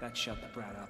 That shut the brat up.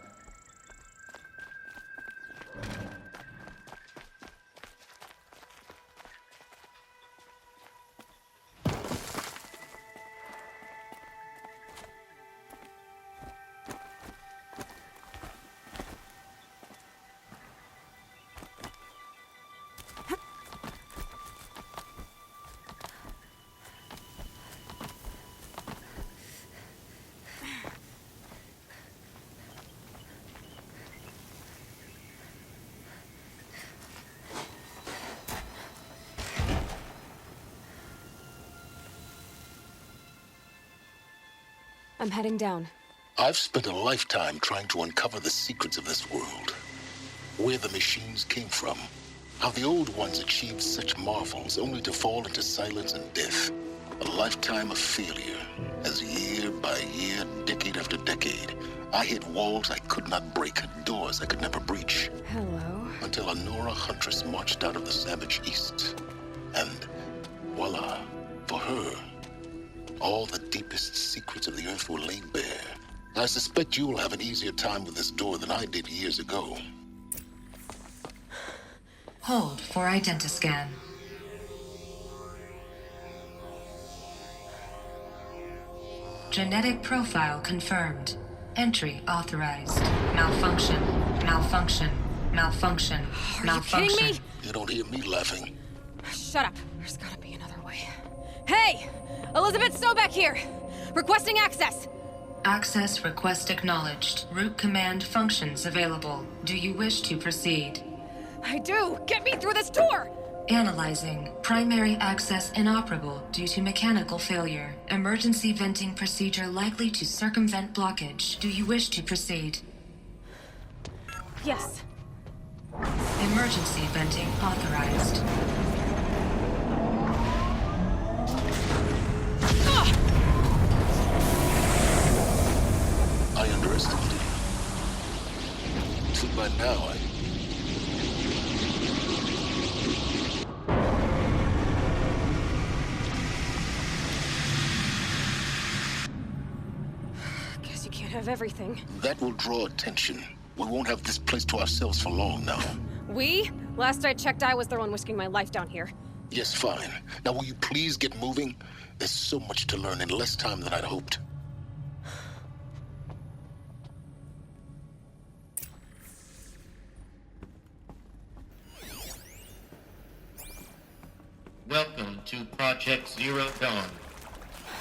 I'm heading down. I've spent a lifetime trying to uncover the secrets of this world. Where the machines came from. How the old ones achieved such marvels only to fall into silence and death. A lifetime of failure. As year by year, decade after decade, I hit walls I could not break, doors I could never breach. Hello. Until a Nora huntress marched out of the savage east. And voila, for her, all the deepest secrets of the Earth were laid bare. I suspect you'll have an easier time with this door than I did years ago. Hold for identiscan. Genetic profile confirmed. Entry authorized. Malfunction. Malfunction. Malfunction. Malfunction. Are you kidding me? You don't hear me laughing. Shut up. There's gotta be another way. Hey! Elizabeth Sobeck here! Requesting access! Access request acknowledged. Root command functions available. Do you wish to proceed? I do! Get me through this door! Analyzing. Primary access inoperable due to mechanical failure. Emergency venting procedure likely to circumvent blockage. Do you wish to proceed? Yes. Emergency venting authorized. I underestimated you. See, by now, Guess you can't have everything. that will draw attention. We won't have this place to ourselves for long now. We? Last I checked, I was the one risking my life down here. Yes, fine. Now will you please get moving? There's so much to learn in less time than I'd hoped. Welcome to Project Zero Dawn.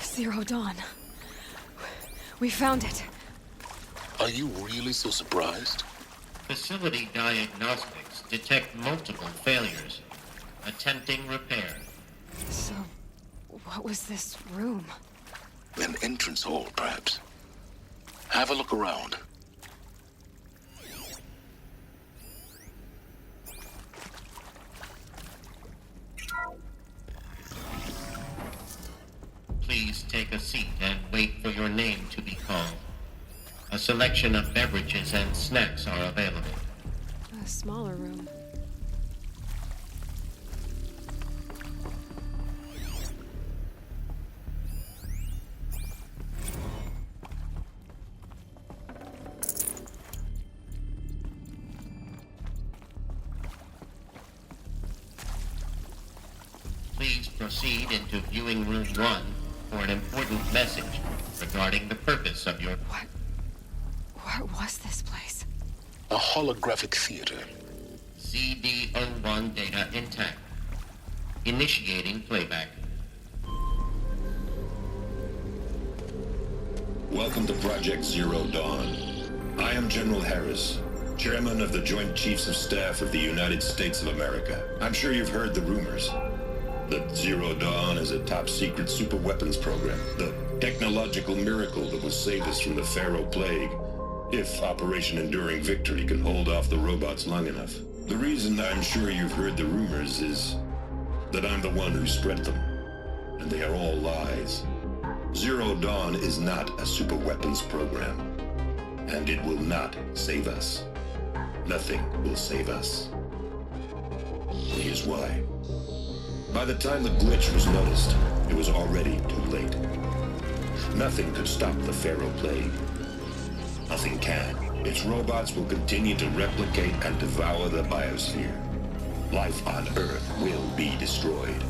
Zero Dawn. We found it. Are you really so surprised? Facility diagnostics detect multiple failures. Attempting repair. So, what was this room? An entrance hall, perhaps. Have a look around. Please take a seat and wait for your name to be called. A selection of beverages and snacks are available. A smaller room. Please proceed into viewing room 1 for an important message regarding the purpose of your... What was this place? A holographic theater. CD01 data intact. Initiating playback. Welcome to Project Zero Dawn. I am General Harris, Chairman of the Joint Chiefs of Staff of the United States of America. I'm sure you've heard the rumors. That Zero Dawn is a top-secret super-weapons program. The technological miracle that will save us from the Pharaoh Plague, if Operation Enduring Victory can hold off the robots long enough. The reason I'm sure you've heard the rumors is that I'm the one who spread them, and they are all lies. Zero Dawn is not a super-weapons program, and it will not save us. Nothing will save us. Here's why. By the time the glitch was noticed, it was already too late. Nothing could stop the Pharaoh Plague. Nothing can. Its robots will continue to replicate and devour the biosphere. Life on Earth will be destroyed.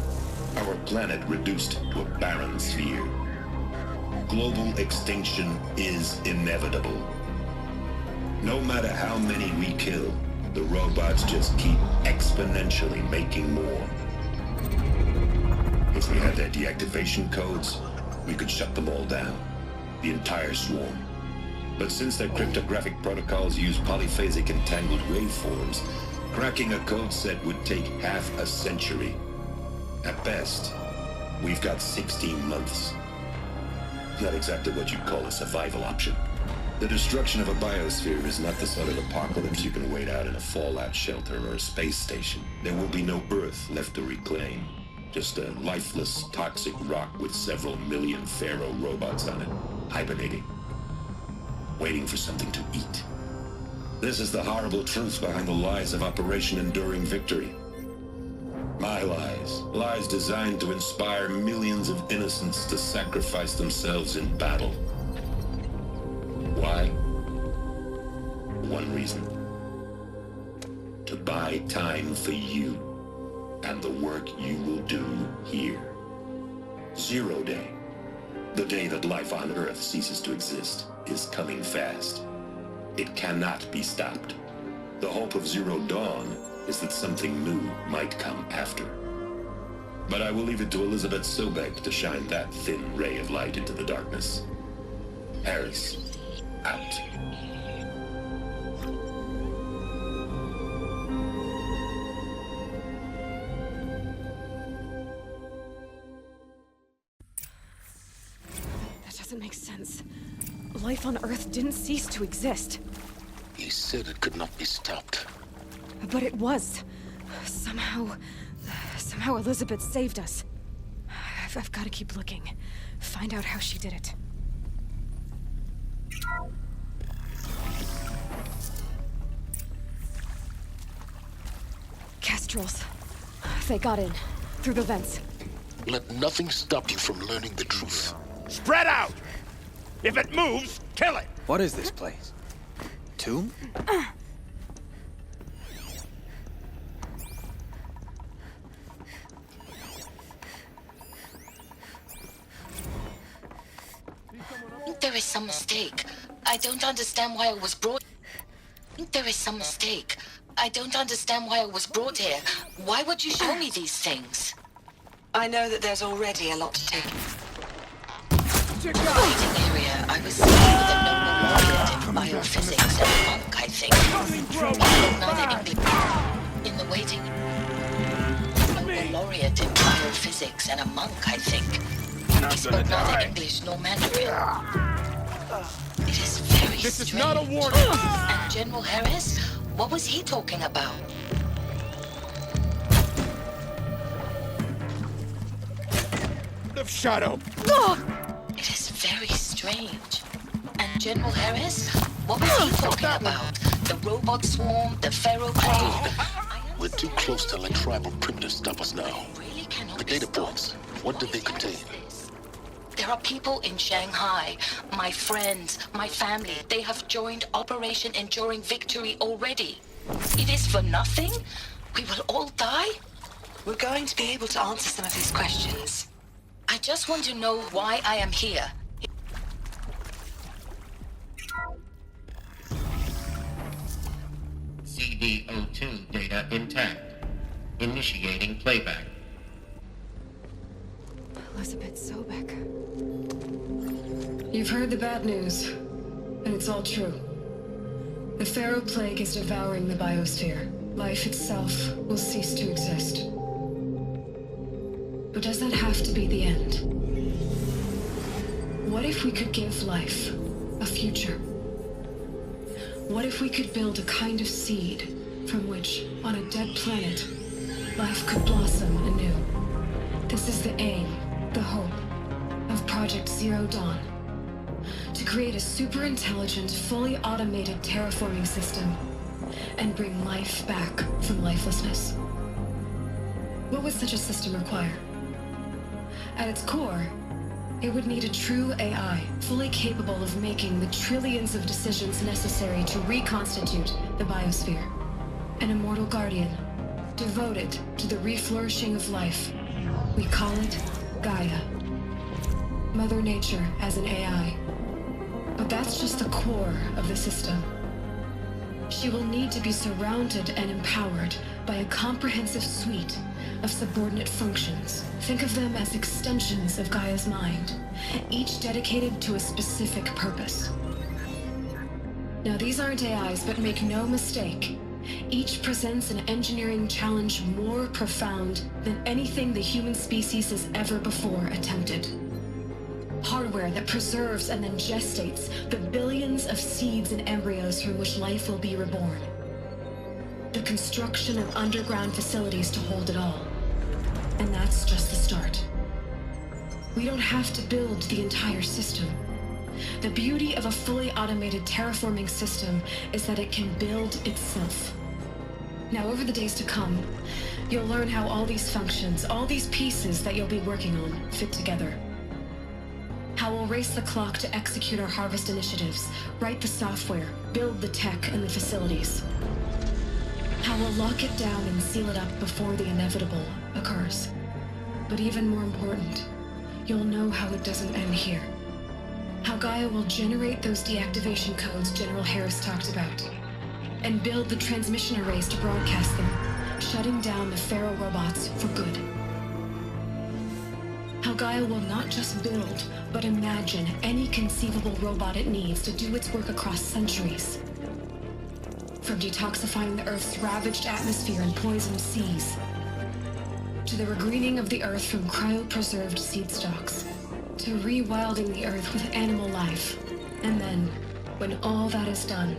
Our planet reduced to a barren sphere. Global extinction is inevitable. No matter how many we kill, the robots just keep exponentially making more. If we had their deactivation codes, we could shut them all down. The entire swarm. But since their cryptographic protocols use polyphasic entangled waveforms, cracking a code set would take half a century. At best, we've got 16 months. Not exactly what you'd call a survival option. The destruction of a biosphere is not the sort of apocalypse you can wait out in a fallout shelter or a space station. There will be no Earth left to reclaim. Just a lifeless, toxic rock with several million Pharaoh robots on it, hibernating, waiting for something to eat. This is the horrible truth behind the lies of Operation Enduring Victory. My lies. Lies designed to inspire millions of innocents to sacrifice themselves in battle. Why? One reason. To buy time for you and the work you will do here. 0 Day. The day that life on Earth ceases to exist is coming fast. It cannot be stopped. The hope of Zero Dawn is that something new might come after. But I will leave it to Elizabeth Sobek to shine that thin ray of light into the darkness. Harris, out. That doesn't make sense. Life on Earth didn't cease to exist. He said it could not be stopped. But it was. Somehow Elizabeth saved us. I've got to keep looking. Find out how she did it. Kestrels. They got in. Through the vents. Let nothing stop you from learning the truth. Spread out! If it moves, kill it! What is this place? Tomb? There is some mistake. I don't understand why I was brought... There is some mistake. I don't understand why I was brought here. Why would you show me these things? I know that there's already a lot to take. In the waiting area, I was seen with a noble laureate in biophysics and a monk, I think. He spoke neither English... In the waiting... Noble laureate in biophysics and a monk, I think. He spoke neither English nor Mandarin. It is very strange. This is not a warning! And General Harris? What was he talking about? The shadow! It is very strange. And General Harris? What was he talking about? The robot swarm, the Pharaoh cave? We're too close to let tribal primitives stop us now. Really cannot The be data stopped. points, what did they contain? There are people in Shanghai, my friends, my family. They have joined Operation Enduring Victory already. It is for nothing? We will all die? We're going to be able to answer some of these questions. I just want to know why I am here. CD02 data intact. Initiating playback. Elizabeth Sobek. You've heard the bad news, and it's all true. The Pharaoh plague is devouring the biosphere. Life itself will cease to exist. But does that have to be the end? What if we could give life a future? What if we could build a kind of seed from which, on a dead planet, life could blossom anew? This is the aim, the hope, of Project Zero Dawn. To create a super-intelligent, fully automated terraforming system and bring life back from lifelessness. What would such a system require? At its core, It would need a true AI, fully capable of making the trillions of decisions necessary to reconstitute the biosphere. An immortal guardian, devoted to the reflourishing of life. We call it Gaia. Mother Nature as an AI. But that's just the core of the system. She will need to be surrounded and empowered by a comprehensive suite of subordinate functions. Think of them as extensions of Gaia's mind, each dedicated to a specific purpose. Now, these aren't AIs, but make no mistake, each presents an engineering challenge more profound than anything the human species has ever before attempted. Hardware that preserves and then gestates the billions of seeds and embryos from which life will be reborn. The construction of underground facilities to hold it all. And that's just the start. We don't have to build the entire system. The beauty of a fully automated terraforming system is that it can build itself. Now, over the days to come, you'll learn how all these functions, all these pieces that you'll be working on, fit together. How we'll race the clock to execute our harvest initiatives, write the software, build the tech and the facilities. How we'll lock it down and seal it up before the inevitable occurs. But even more important, you'll know how it doesn't end here. How Gaia will generate those deactivation codes General Harris talked about, and build the transmission arrays to broadcast them, shutting down the Pharaoh robots for good. How Gaia will not just build, but imagine any conceivable robot it needs to do its work across centuries. From detoxifying the Earth's ravaged atmosphere and poisoned seas, to the regreening of the Earth from cryopreserved seed stalks, to rewilding the Earth with animal life. And then, when all that is done,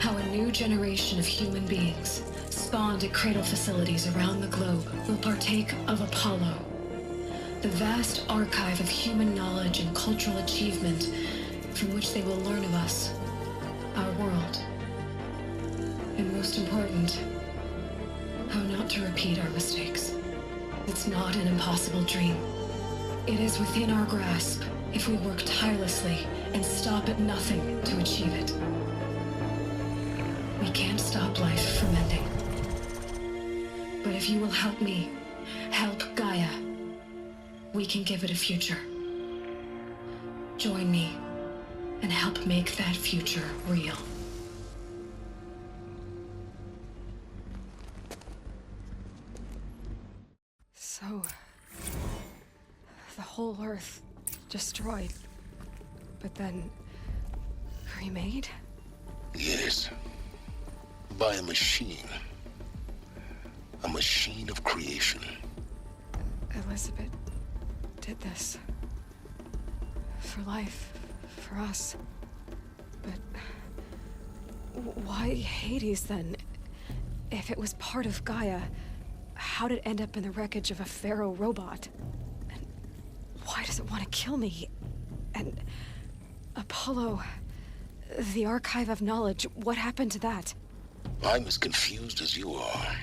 how a new generation of human beings, spawned at cradle facilities around the globe, will partake of Apollo, the vast archive of human knowledge and cultural achievement from which they will learn of us, our world. And most important, how not to repeat our mistakes. It's not an impossible dream. It is within our grasp if we work tirelessly and stop at nothing to achieve it. We can't stop life from ending. But if you will help me, help Gaia, we can give it a future. Join me and help make that future real. So, the whole Earth destroyed, but then remade? Yes. By a machine. A machine of creation. Elizabeth did this. For life. For us. But why Hades then? If it was part of Gaia, how did it end up in the wreckage of a Pharaoh robot? And why does it want to kill me? And Apollo, the archive of knowledge, what happened to that? I'm as confused as you are.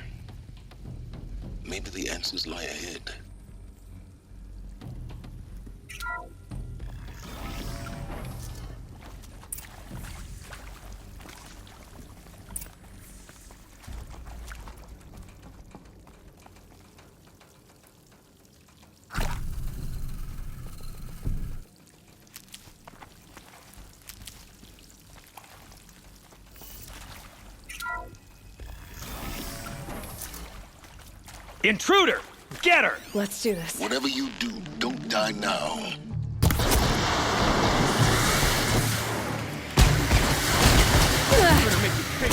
Maybe the answers lie ahead. Intruder! Get her! Let's do this. Whatever you do, don't die now. Better make you pay.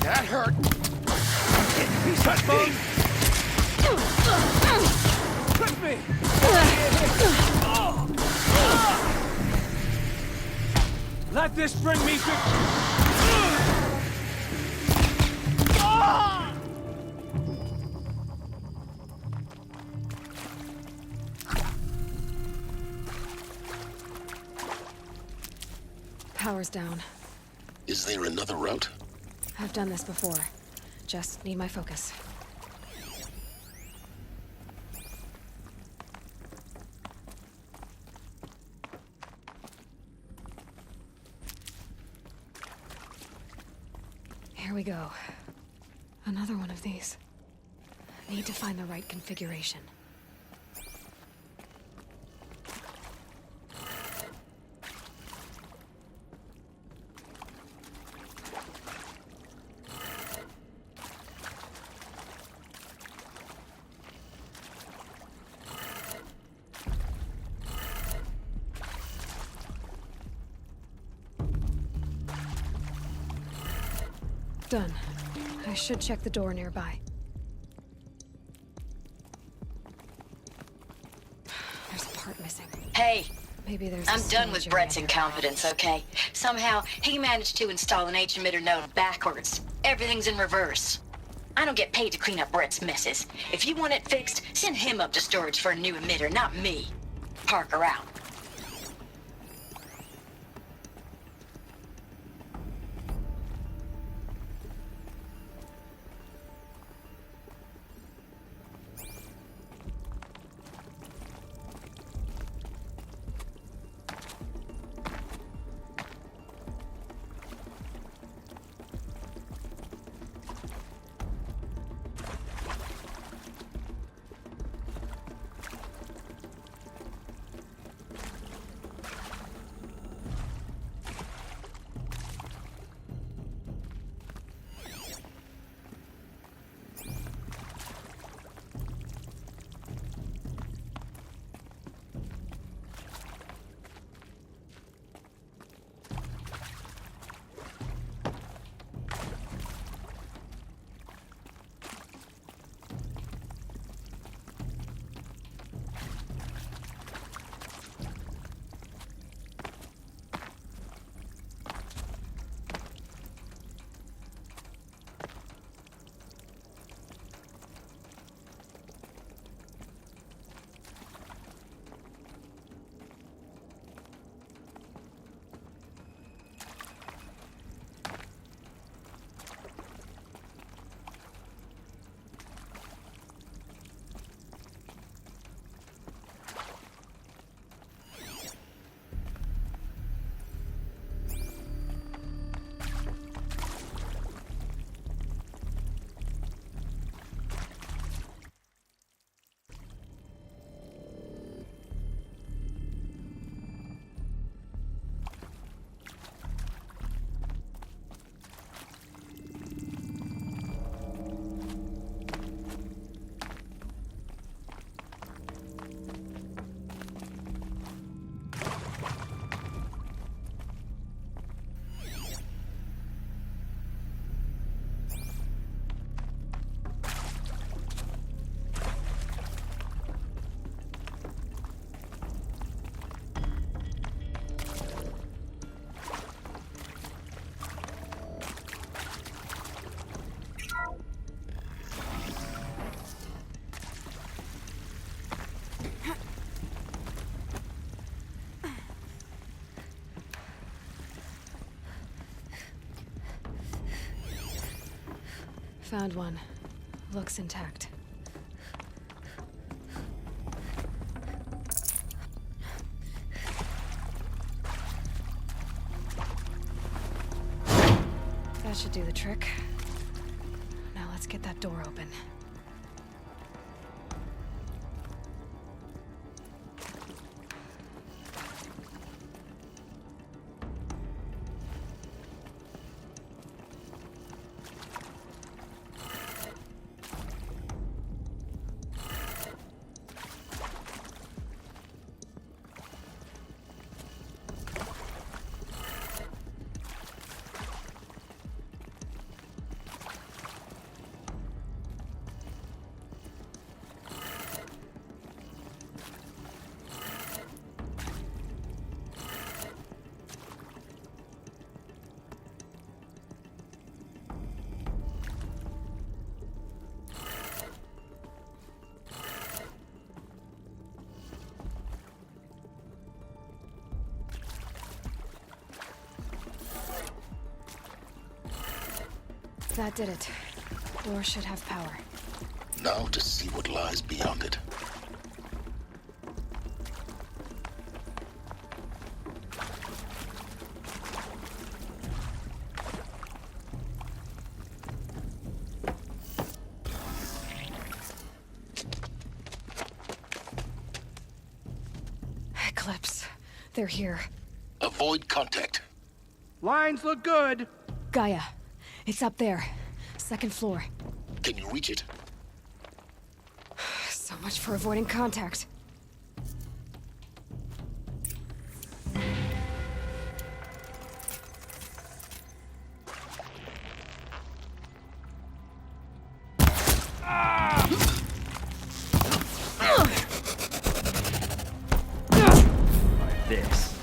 That hurt. Touch me! Touch me! Let this bring me to... Power's down. Is there another route? I've done this before. Just need my focus. we go. Another one of these. Need to find the right configuration. Done. I should check the door nearby. There's a part missing. Hey, Maybe there's I'm a done with storage Brett's area. incompetence, okay? Somehow, he managed to install an H-emitter node backwards. Everything's in reverse. I don't get paid to clean up Brett's messes. If you want it fixed, send him up to storage for a new emitter, not me. Parker out. Found one. Looks intact. That should do the trick. Now let's get that door open. That did it. Door should have power. Now to see what lies beyond it. Eclipse. They're here. Avoid contact. Lines look good. Gaia. It's up there. Second floor. Can you reach it? So much for avoiding contact. Like this.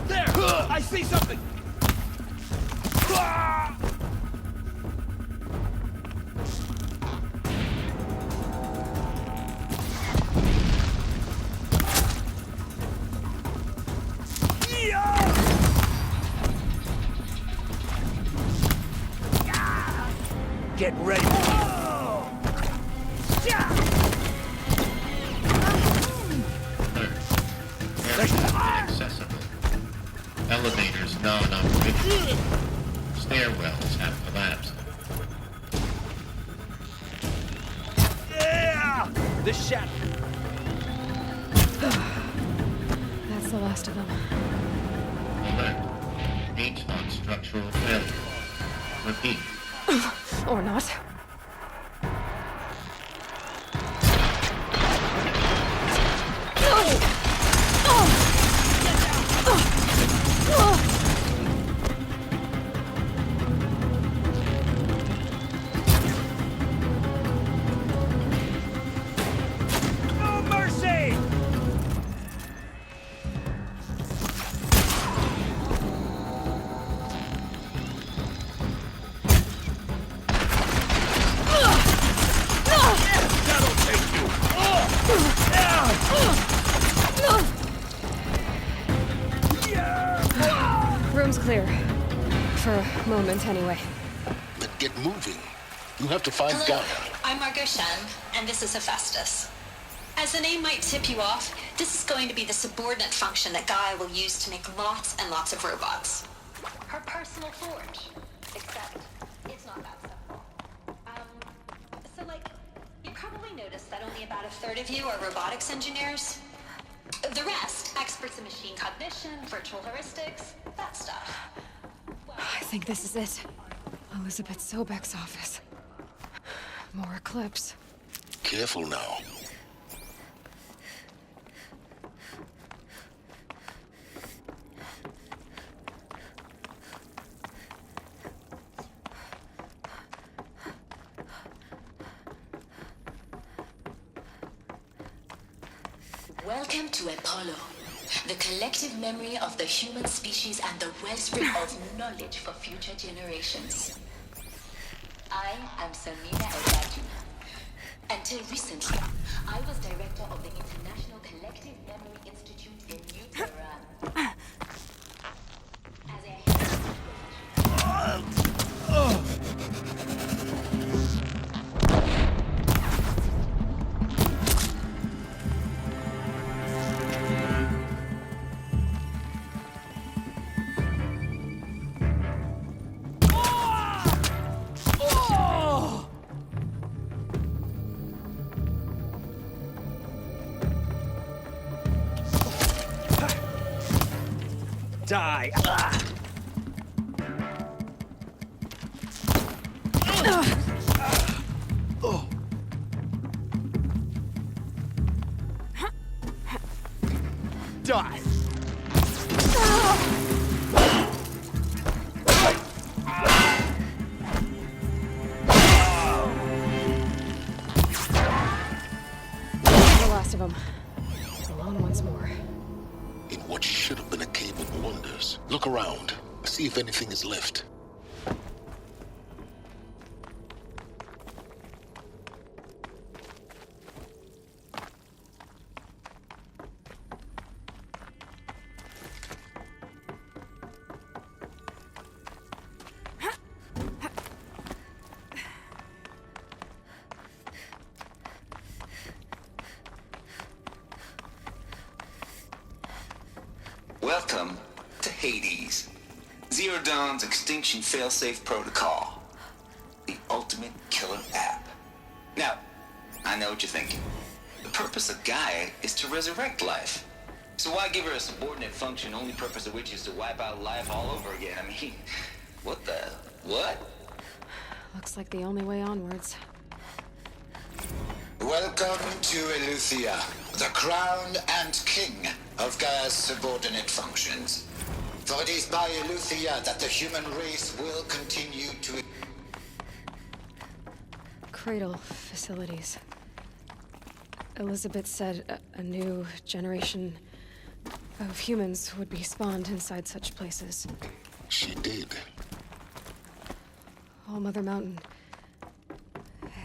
There! I see something! Get ready. Inaccessible. Elevators non-operational. Stairwells have collapsed. Yeah! The shadow. That's the last of them. Alert. H-Lock structural failure. Repeat. Or not. No mercy! That'll take you! Room's clear. For a moment, anyway. Then get moving. You have to find Hello, Gaia. I'm Margot Shen, and this is Hephaestus. As the name might tip you off, this is going to be the subordinate function that Gaia will use to make lots and lots of robots. Her personal forge. Except, it's not that simple. So you probably noticed that only about a third of you are robotics engineers. The rest, experts in machine cognition, virtual heuristics, that stuff. I think this is it. Elizabeth Sobek's office. More Eclipse. Careful now. Welcome to Apollo, the collective memory of the human species and the wellspring of knowledge for future generations. I am Samina El-Badu. Until recently, I was director of the International Collective Memory Institute in New Tehran. As Die. Die. The last of them. Alone once more. In what should have been a cave of wonders. Look around. See if anything is left. Welcome to Hades. Zero Dawn's Extinction Failsafe Protocol. The ultimate killer app. Now, I know what you're thinking. The purpose of Gaia is to resurrect life. So why give her a subordinate function, only purpose of which is to wipe out life all over again? I mean, what the... what? Looks like the only way onwards. Welcome to Eleuthia, the crown and king of Gaia's subordinate functions. For it is by Eleuthia that the human race will continue to... Cradle facilities. Elizabeth said a new generation of humans would be spawned inside such places. She did. All Mother Mountain.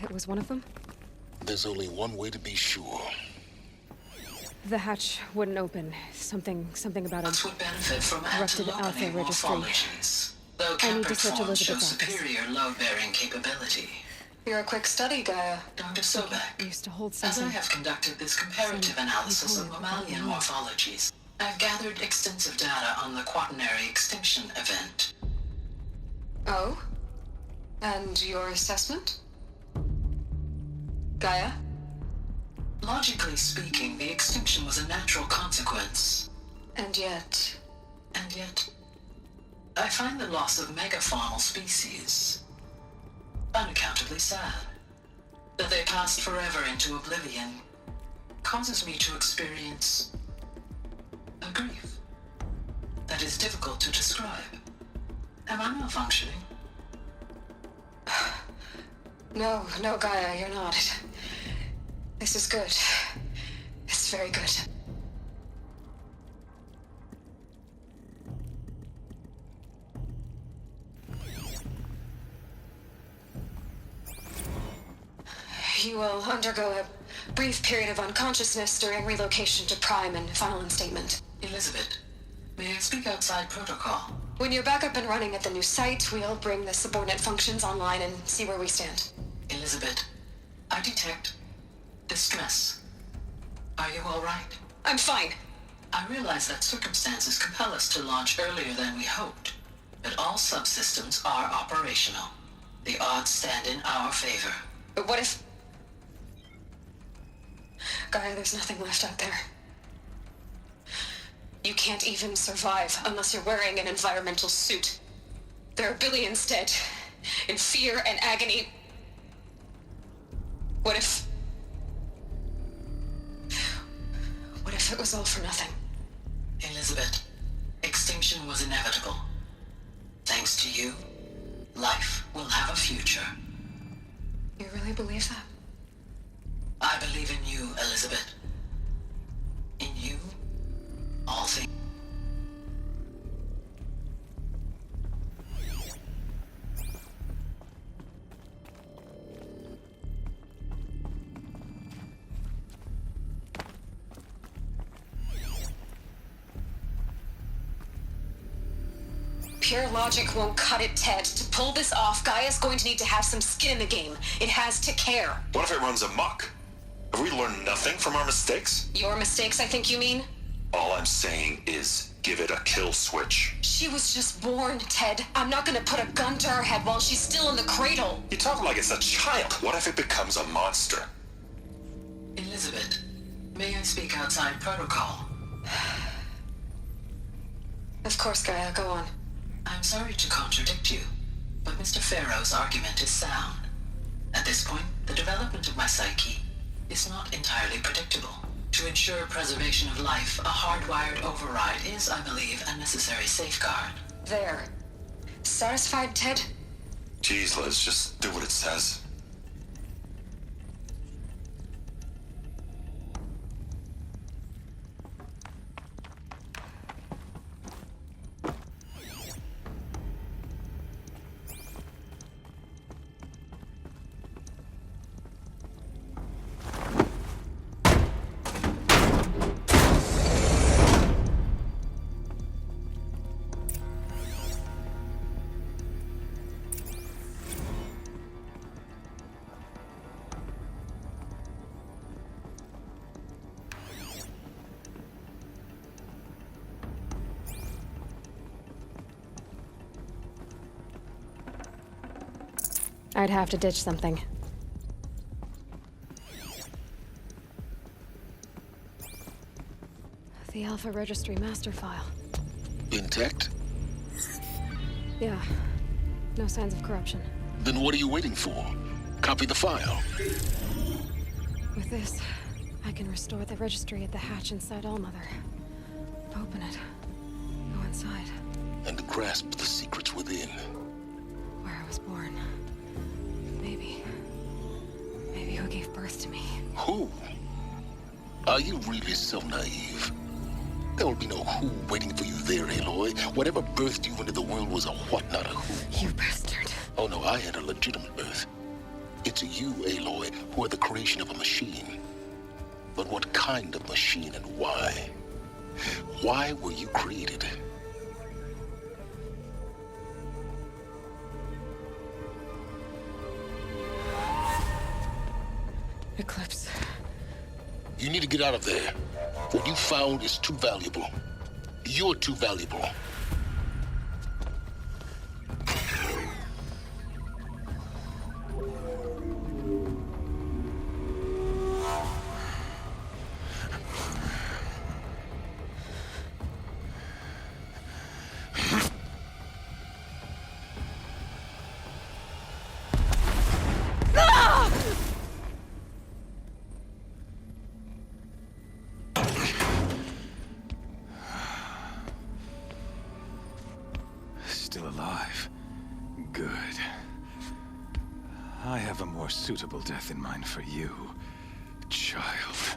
It was one of them? There's only one way to be sure. The hatch wouldn't open. Something about That's a what benefit from corrupted alpha anti-opening registry. morphologies. Though I need to Capert search forms show Elizabeth's office. superior load-bearing capability. You're a quick study, Gaia. Dr. Sobek, Used to hold as I something. have conducted this comparative analysis of mammalian morphologies, I've gathered extensive data on the quaternary extinction event. Oh? And your assessment? Gaia? Logically speaking, the extinction was a natural consequence. And yet... And yet, I find the loss of megafaunal species unaccountably sad. That they passed forever into oblivion causes me to experience a grief that is difficult to describe. Am I malfunctioning? No, Gaia, you're not. This is good. It's very good. You will undergo a brief period of unconsciousness during relocation to Prime and final instatement. Elizabeth, may I speak outside protocol? When you're back up and running at the new site, we'll bring the subordinate functions online and see where we stand. Elizabeth, I detect distress. Are you all right? I'm fine. I realize that circumstances compel us to launch earlier than we hoped, but all subsystems are operational. The odds stand in our favor. But what if... Gaia, there's nothing left out there. You can't even survive unless you're wearing an environmental suit. There are billions dead, in fear and agony. What if it was all for nothing? Elizabeth, extinction was inevitable. Thanks to you, life will have a future. You really believe that? I believe in you, Elizabeth. In you, all things. Pure logic won't cut it, Ted. To pull this off, Gaia's going to need to have some skin in the game. It has to care. What if it runs amok? Have we learned nothing from our mistakes? Your mistakes, I think you mean? All I'm saying is give it a kill switch. She was just born, Ted. I'm not gonna put a gun to her head while she's still in the cradle. You talk like it's a child. What if it becomes a monster? Elizabeth, may I speak outside protocol? Of course, Gaia, go on. I'm sorry to contradict you, but Mr. Farrow's argument is sound. At this point, the development of my psyche is not entirely predictable. To ensure preservation of life, a hardwired override is, I believe, a necessary safeguard. There. Satisfied, Ted? Jeez, Liz, just do what it says. I'd have to ditch something. The Alpha Registry master file. Intact? Yeah. No signs of corruption. Then what are you waiting for? Copy the file. With this, I can restore the registry at the hatch inside Allmother. Open it. Go inside. And grasp the secrets within. Where I was born. Maybe who gave birth to me. Who? Are you really so naive? There will be no who waiting for you there, Aloy. Whatever birthed you into the world was a what, not a who. You bastard. Oh no, I had a legitimate birth. It's you, Aloy, who are the creation of a machine. But what kind of machine and why? Why were you created? Eclipse. You need to get out of there. What you found is too valuable. You're too valuable. Still alive. Good. I have a more suitable death in mind for you, child.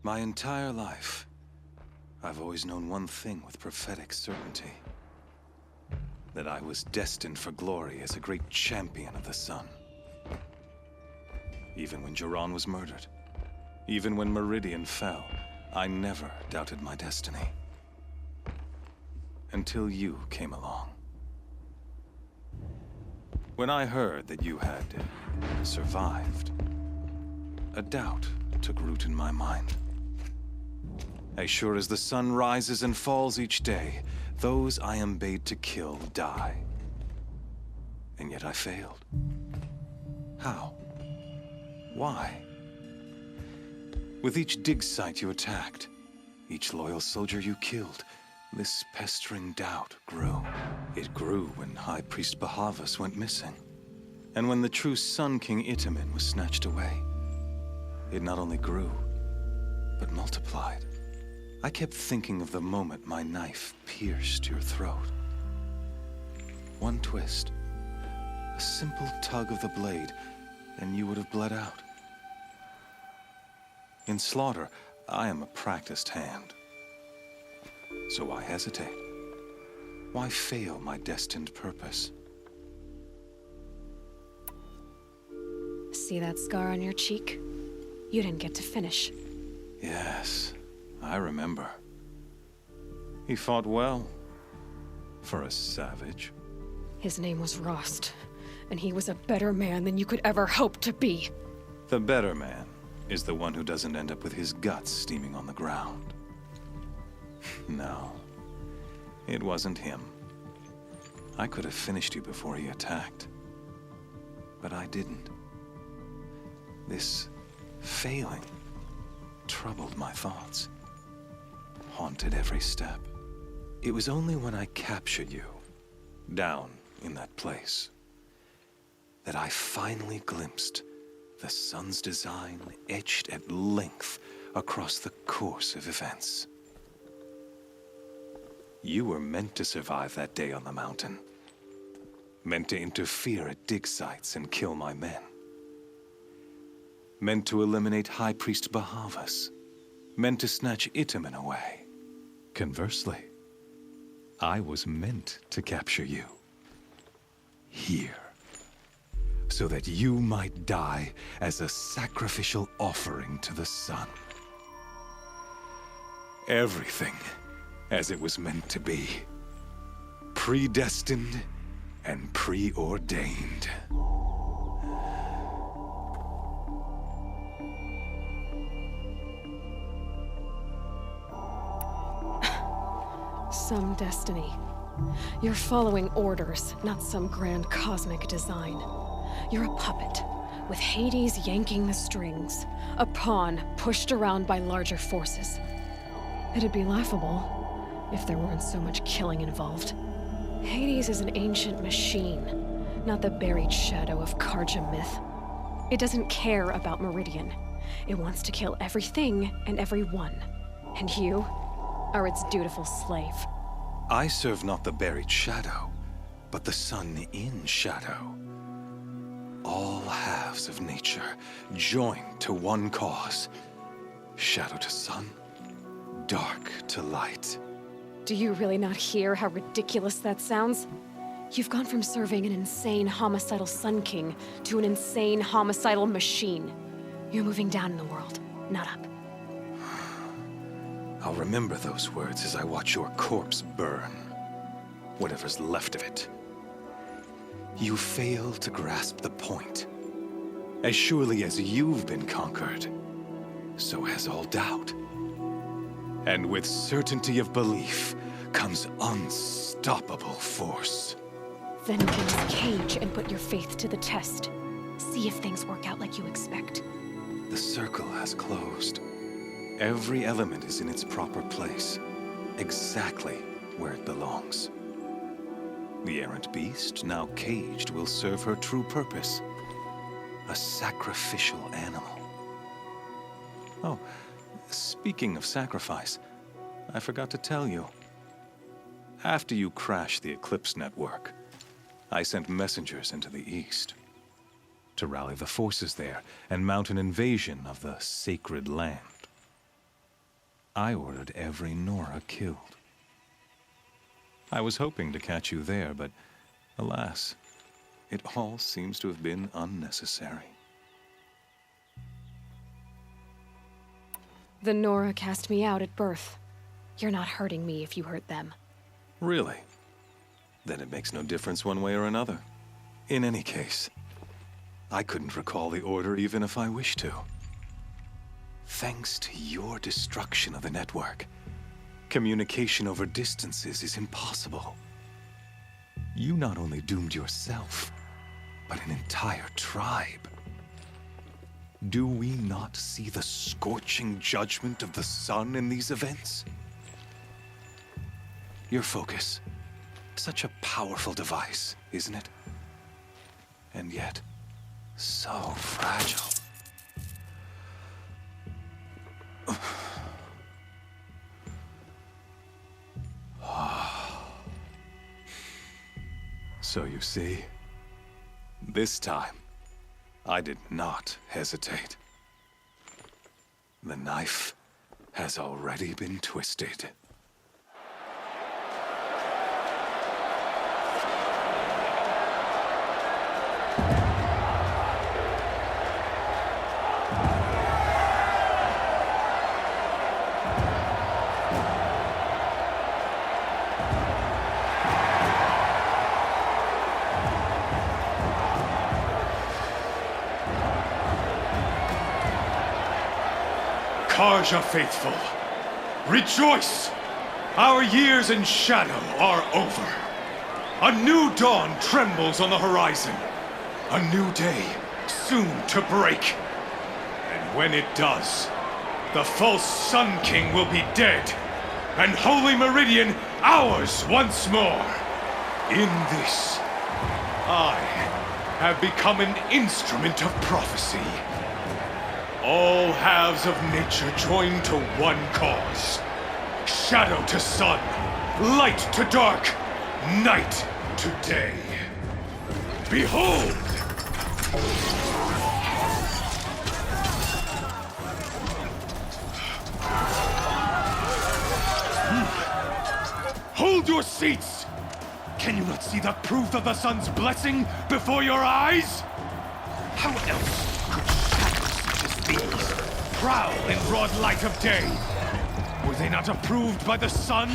My entire life, I've always known one thing with prophetic certainty. That I was destined for glory as a great champion of the sun. Even when Jiran was murdered, even when Meridian fell, I never doubted my destiny. Until you came along. When I heard that you had survived, a doubt took root in my mind. As sure as the sun rises and falls each day, those I am bade to kill die. And yet I failed. How? Why? With each dig site you attacked, each loyal soldier you killed, this pestering doubt grew. It grew when High Priest Bahavas went missing. And when the true Sun King Itamen was snatched away. It not only grew, but multiplied. I kept thinking of the moment my knife pierced your throat. One twist, a simple tug of the blade, and you would have bled out. In slaughter, I am a practiced hand. So why hesitate? Why fail my destined purpose? See that scar on your cheek? You didn't get to finish. Yes. I remember. He fought well. For a savage. His name was Rost, and he was a better man than you could ever hope to be. The better man is the one who doesn't end up with his guts steaming on the ground. No. It wasn't him. I could have finished you before he attacked. But I didn't. This failing troubled my thoughts. Haunted every step. It was only when I captured you, down in that place, that I finally glimpsed the sun's design etched at length across the course of events. You were meant to survive that day on the mountain. Meant to interfere at dig sites and kill my men. Meant to eliminate High Priest Bahavas. Meant to snatch Itamen away. Conversely, I was meant to capture you. Here. So that you might die as a sacrificial offering to the sun. Everything as it was meant to be. Predestined and preordained. Some destiny. You're following orders, not some grand cosmic design. You're a puppet, with Hades yanking the strings, a pawn pushed around by larger forces. It'd be laughable if there weren't so much killing involved. Hades is an ancient machine, not the buried shadow of Karja myth. It doesn't care about Meridian. It wants to kill everything and everyone. And you are its dutiful slave. I serve not the buried shadow, but the sun in shadow. All halves of nature joined to one cause. Shadow to sun, dark to light. Do you really not hear how ridiculous that sounds? You've gone from serving an insane homicidal Sun King to an insane homicidal machine. You're moving down in the world, not up. I'll remember those words as I watch your corpse burn. Whatever's left of it. You fail to grasp the point. As surely as you've been conquered, so has all doubt. And with certainty of belief comes unstoppable force. Then get this cage and put your faith to the test. See if things work out like you expect. The circle has closed. Every element is in its proper place, exactly where it belongs. The errant beast, now caged, will serve her true purpose. A sacrificial animal. Oh, speaking of sacrifice, I forgot to tell you. After you crashed the Eclipse network, I sent messengers into the east to rally the forces there and mount an invasion of the sacred land. I ordered every Nora killed. I was hoping to catch you there, but alas, it all seems to have been unnecessary. The Nora cast me out at birth. You're not hurting me if you hurt them. Really? Then it makes no difference one way or another. In any case, I couldn't recall the order even if I wished to. Thanks to your destruction of the network, communication over distances is impossible. You not only doomed yourself, but an entire tribe. Do we not see the scorching judgment of the sun in these events? Your focus, such a powerful device, isn't it? And yet, so fragile. So you see, this time, I did not hesitate. The knife has already been twisted. Karja faithful, rejoice! Our years in shadow are over. A new dawn trembles on the horizon. A new day soon to break. And when it does, the false Sun King will be dead, and Holy Meridian ours once more. In this, I have become an instrument of prophecy. All halves of nature joined to one cause. Shadow to sun, light to dark, night to day. Behold! Hold your seats! Can you not see the proof of the sun's blessing before your eyes? How else could shadows such as these prowl in broad light of day? Were they not approved by the sun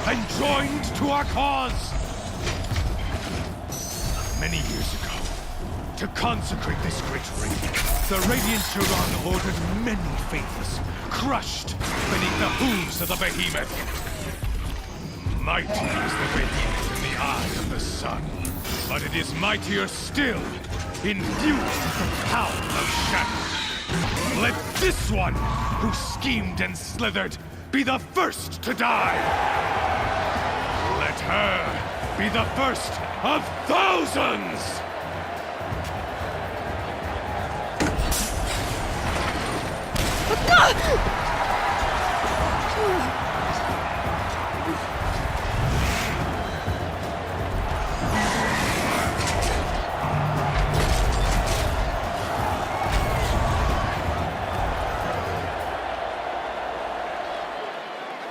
and joined to our cause? Many years ago, to consecrate this great ring, the Radiant Turan ordered many faithless, crushed beneath the hooves of the behemoth. Mighty is the behemoth in the eye of the sun, but it is mightier still, infused with the power of shadow. Let this one, who schemed and slithered, be the first to die! Let her be the first of thousands!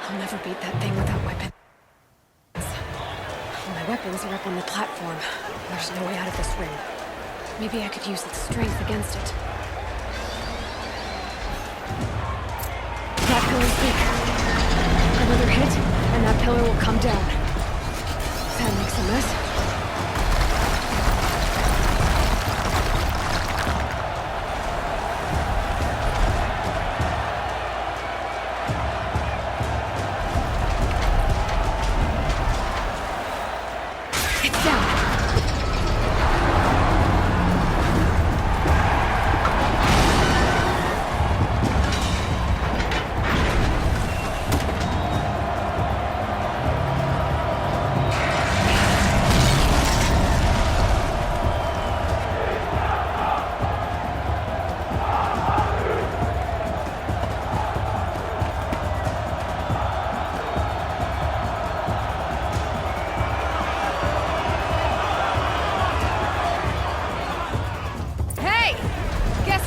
I'll never beat that thing without weapons. My weapons are up on the platform. There's no way out of this ring. Maybe I could use its strength against it. That pillar's weak. Another hit, and that pillar will come down. That makes a mess. It's down.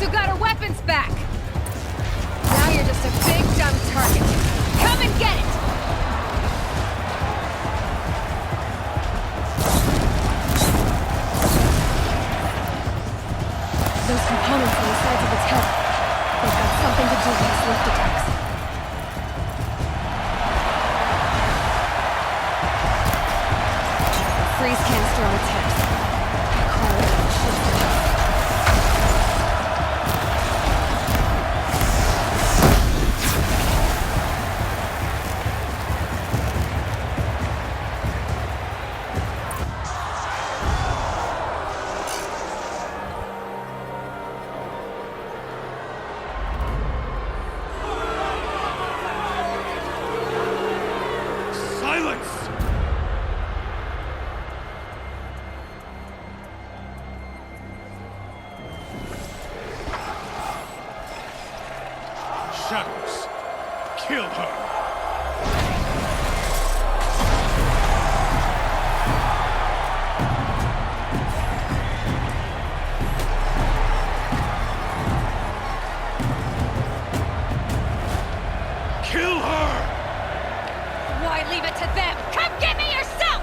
Who got our weapons back? Now you're just a big dumb target. Come and get it! Those components on the sides of its head. They've got something to do with its lift attacks. Freeze canister on its hips. Cryo shifts the health. Shadows, kill her! Kill her! Why leave it to them? Come get me yourself!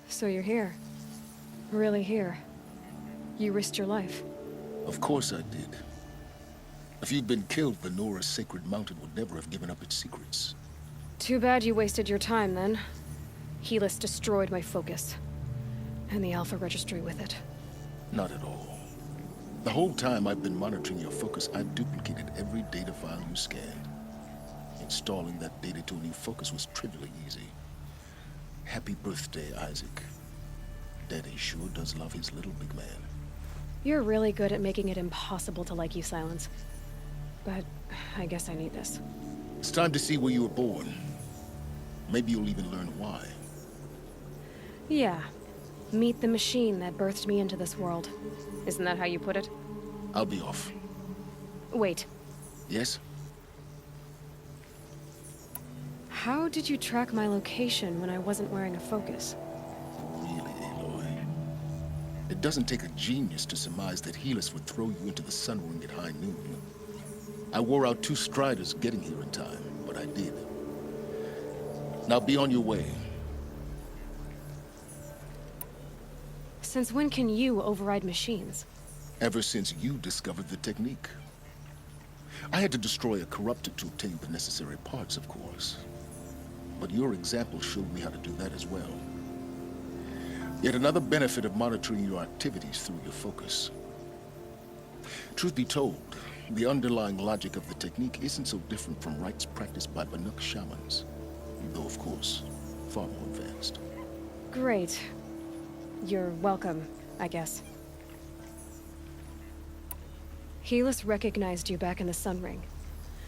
So you're here. Really here. You risked your life. Of course I did. If you'd been killed, Venora's sacred mountain would never have given up its secrets. Too bad you wasted your time, then. Helis destroyed my focus. And the Alpha Registry with it. Not at all. The whole time I've been monitoring your focus, I've duplicated every data file you scanned. Installing that data to a new focus was trivially easy. Happy birthday, Isaac. Daddy sure does love his little big man. You're really good at making it impossible to like you, Silence. But I guess I need this. It's time to see where you were born. Maybe you'll even learn why. Yeah. Meet the machine that birthed me into this world. Isn't that how you put it? I'll be off. Wait. Yes? How did you track my location when I wasn't wearing a focus? Really, Aloy? It doesn't take a genius to surmise that Helis would throw you into the sun ring at high noon. I wore out 2 striders getting here in time, but I did. Now be on your way. Since when can you override machines? Ever since you discovered the technique. I had to destroy a corrupted to obtain the necessary parts, of course. But your example showed me how to do that as well. Yet another benefit of monitoring your activities through your focus. Truth be told, the underlying logic of the technique isn't so different from rites practiced by Banuk shamans. Though, of course, far more advanced. Great. You're welcome, I guess. Helis recognized you back in the Sun Ring.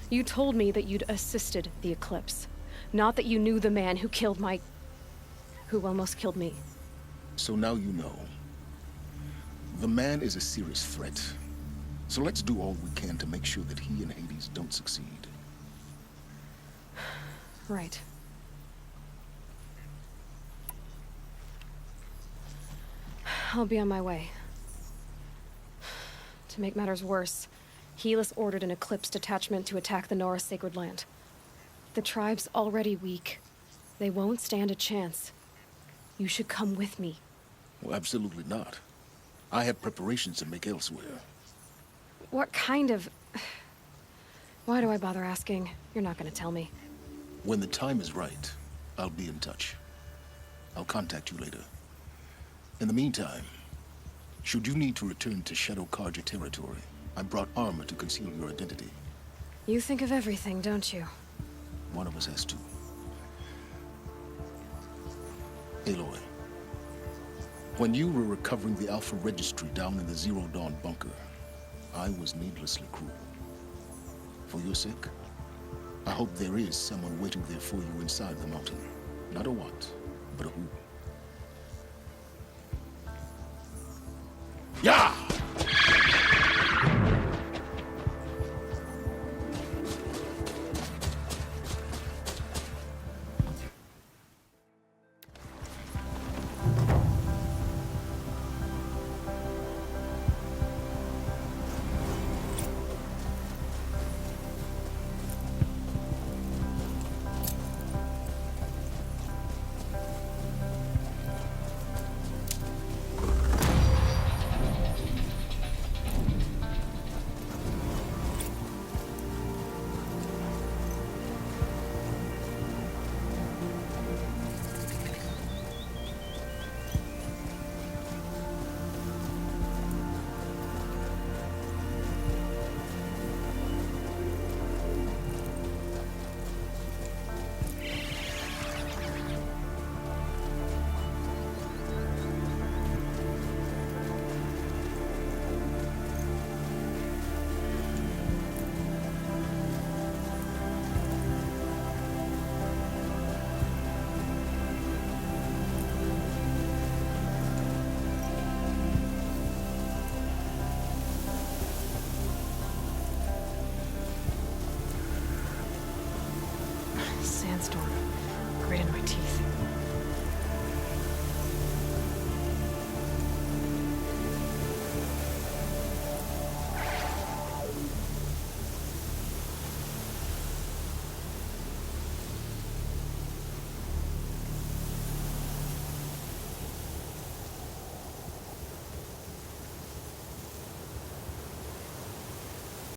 You told me that you'd assisted the Eclipse. Not that you knew the man who killed who almost killed me. So now you know. The man is a serious threat. So let's do all we can to make sure that he and Hades don't succeed. Right. I'll be on my way. To make matters worse, Helis ordered an Eclipse detachment to attack the Nora Sacred Land. The tribe's already weak. They won't stand a chance. You should come with me. Well, absolutely not. I have preparations to make elsewhere. What kind of... Why do I bother asking? You're not gonna tell me. When the time is right, I'll be in touch. I'll contact you later. In the meantime, should you need to return to Shadow Karja territory, I brought armor to conceal your identity. You think of everything, don't you? One of us has to. Aloy, when you were recovering the Alpha Registry down in the Zero Dawn bunker, I was needlessly cruel. For your sake, I hope there is someone waiting there for you inside the mountain. Not a what, but a who.